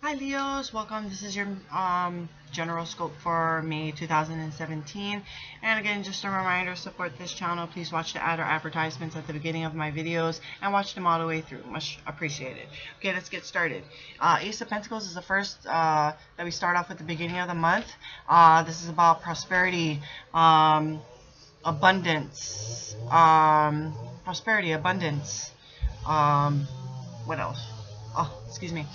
Hi Leos, welcome. This is your general scope for May 2017. And again, just a reminder, support this channel. Please watch the ad or advertisements at the beginning of my videos and watch them all the way through. Much appreciated. Okay, let's get started. Ace of Pentacles is the first that we start off at the beginning of the month. This is about prosperity, abundance, prosperity, abundance. What else? Oh, excuse me.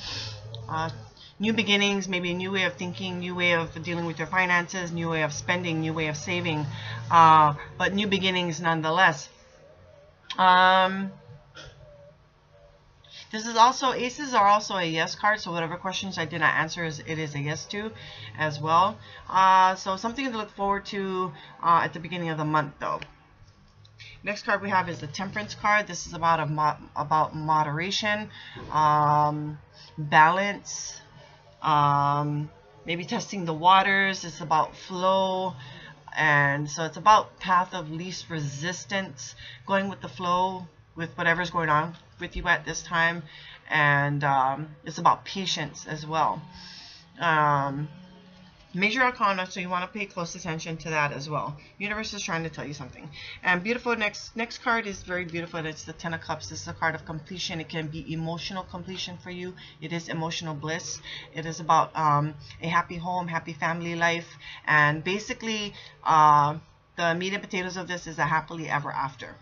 New beginnings, maybe a new way of thinking, new way of dealing with your finances, new way of spending, new way of saving, but new beginnings nonetheless. This is also, aces are also a yes card, so whatever questions I did not answer, it is a yes to as well. So something to look forward to at the beginning of the month though. Next card we have is the Temperance card. This is about about moderation, balance, maybe testing the waters. It's about flow, and so it's about path of least resistance, going with the flow with whatever's going on with you at this time, and it's about patience as well. Major Arcana, so you want to pay close attention to that as well. Universe is trying to tell you something. And beautiful, next card is very beautiful, and it's the Ten of Cups. This is a card of completion. It can be emotional completion for you. It is emotional bliss. It is about a happy home, happy family life, and basically the meat and potatoes of this is a happily ever after.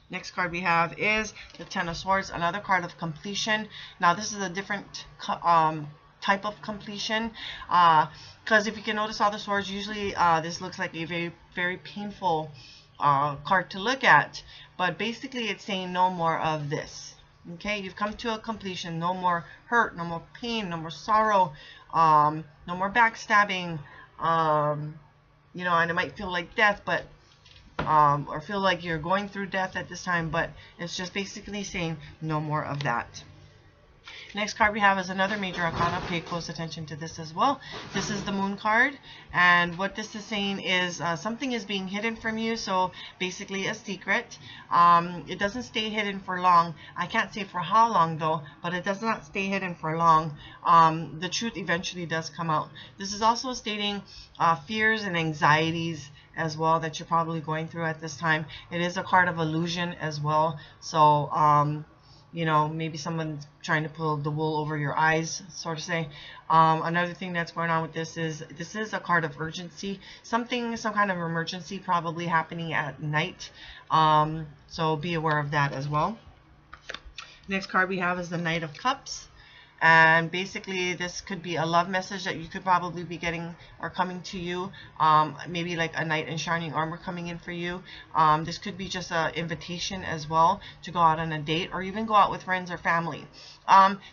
Next card we have is the Ten of Swords, another card of completion. Now this is a different type of completion, because if you can notice all the swords, usually this looks like a very painful card to look at, but basically it's saying no more of this. Okay, you've come to a completion. No more hurt, no more pain, no more sorrow, no more backstabbing, you know, and it might feel like death, but or feel like you're going through death at this time, but it's just basically saying no more of that. Next card we have is another Major Arcana. Pay close attention to this as well. This is the Moon card, and what this is saying is something is being hidden from you, so basically a secret. It doesn't stay hidden for long. I can't say for how long though, but it does not stay hidden for long. The truth eventually does come out. This is also stating fears and anxieties as well that you're probably going through at this time. It is a card of illusion as well, so you know, maybe someone's trying to pull the wool over your eyes, sort of say. Another thing that's going on with this is a card of urgency. Some kind of emergency probably happening at night. So be aware of that as well. Next card we have is the Knight of Cups. And basically this could be a love message that you could probably be getting or coming to you, maybe like a knight in shining armor coming in for you. This could be just an invitation as well to go out on a date, or even go out with friends or family.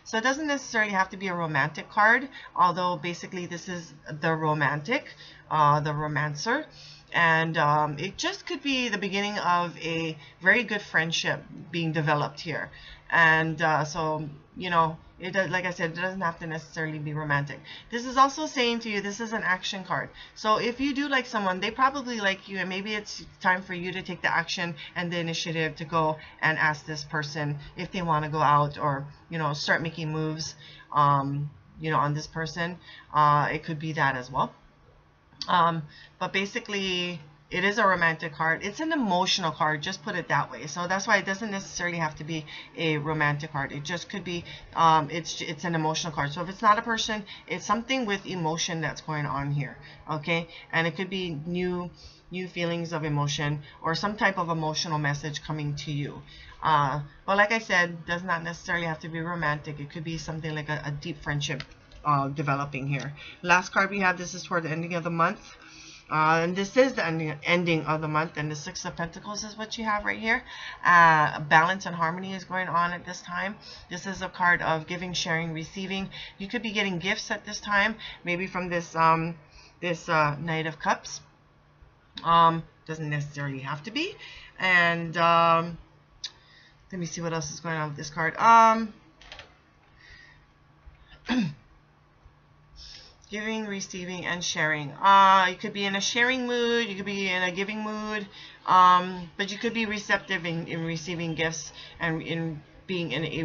So it doesn't necessarily have to be a romantic card, although basically this is the romantic, the romancer. And it just could be the beginning of a very good friendship being developed here. And so, you know, it does, like I said, it doesn't have to necessarily be romantic. This is also saying to you, this is an action card. So if you do like someone, they probably like you, and maybe it's time for you to take the action and the initiative to go and ask this person if they want to go out, or, you know, start making moves, you know, on this person. It could be that as well. But basically it is a romantic card. It's an emotional card, just put it that way. So that's why it doesn't necessarily have to be a romantic card. It just could be it's an emotional card. So if it's not a person, it's something with emotion that's going on here. Okay, and it could be new feelings of emotion, or some type of emotional message coming to you. But like I said, does not necessarily have to be romantic. It could be something like a deep friendship developing here. Last card we have, this is toward the ending of the month. And this is the ending of the month, and the Six of Pentacles is what you have right here. Balance and harmony is going on at this time. This is a card of giving, sharing, receiving. You could be getting gifts at this time, maybe from this Knight of Cups. Doesn't necessarily have to be. And let me see what else is going on with this card. Giving, receiving, and sharing. You could be in a sharing mood, you could be in a giving mood, but you could be receptive in receiving gifts and in being in a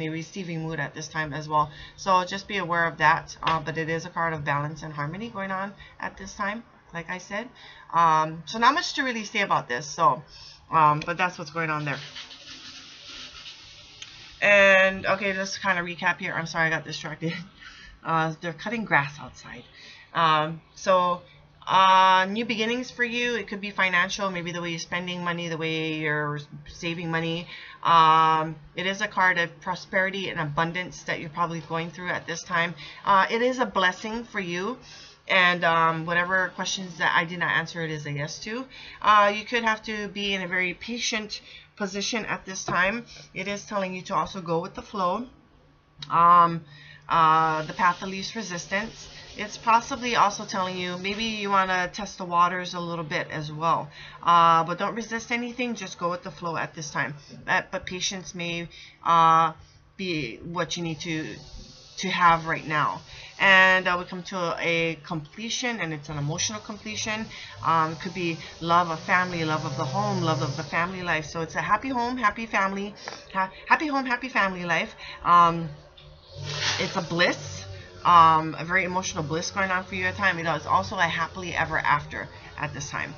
receiving mood at this time as well. So just be aware of that. But it is a card of balance and harmony going on at this time, like I said. So not much to really say about this. So, but that's what's going on there. And okay, let's kind of recap here. I'm sorry, I got distracted. They're cutting grass outside. So new beginnings for you. It could be financial, maybe the way you're spending money, the way you're saving money. It is a card of prosperity and abundance that you're probably going through at this time. It is a blessing for you. And whatever questions that I did not answer, it is a yes to. You could have to be in a very patient position at this time. It is telling you to also go with the flow. The path of least resistance. It's possibly also telling you maybe you want to test the waters a little bit as well. But don't resist anything. Just go with the flow at this time. But patience may be what you need to have right now. And we come to a completion, and it's an emotional completion. It could be love of family, love of the home, love of the family life. So it's a happy home, happy family, happy home, happy family life. It's a bliss, a very emotional bliss going on for you at the time. It is also a happily ever after at this time.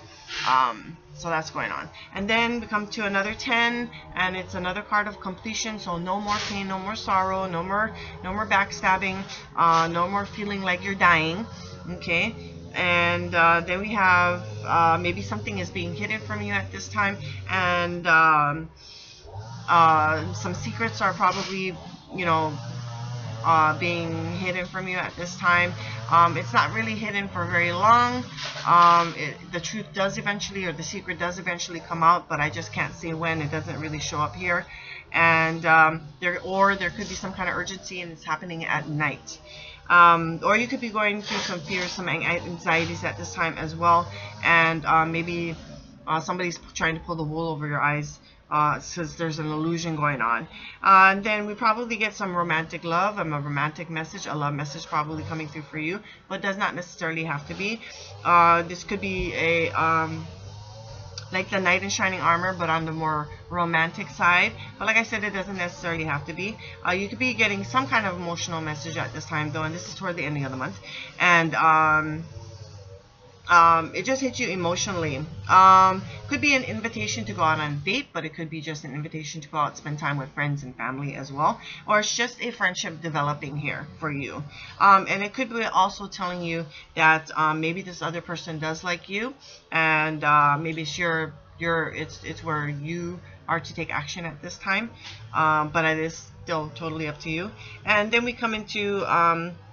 So that's going on. And then we come to another 10, and it's another card of completion. So no more pain, no more sorrow, no more backstabbing, no more feeling like you're dying. Okay. And then we have maybe something is being hidden from you at this time, and some secrets are probably, you know, being hidden from you at this time. It's not really hidden for very long. The truth does eventually, or the secret does eventually come out, but I just can't say when. It doesn't really show up here. And there could be some kind of urgency, and it's happening at night. Or you could be going through some fears, some anxieties at this time as well. And maybe somebody's trying to pull the wool over your eyes. Since there's an illusion going on. And then we probably get some romantic love, a romantic message, a love message probably coming through for you, but does not necessarily have to be. This could be a like the knight in shining armor, but on the more romantic side. But like I said, it doesn't necessarily have to be. You could be getting some kind of emotional message at this time, though, and this is toward the ending of the month. And it just hits you emotionally. Could be an invitation to go out on a date, but it could be just an invitation to go out, spend time with friends and family as well. Or it's just a friendship developing here for you. And it could be also telling you that maybe this other person does like you, and maybe it's it's where you are to take action at this time. But it is still totally up to you. And then we come into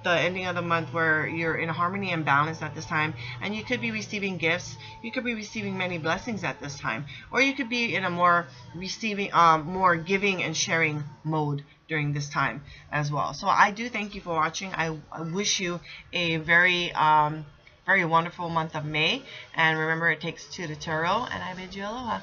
the ending of the month where you're in harmony and balance at this time, and you could be receiving gifts. You could be receiving many blessings at this time, or you could be in a more receiving, more giving and sharing mode during this time as well. So I do thank you for watching. I wish you a very very wonderful month of May, and remember, it takes two to tarot, and I bid you aloha.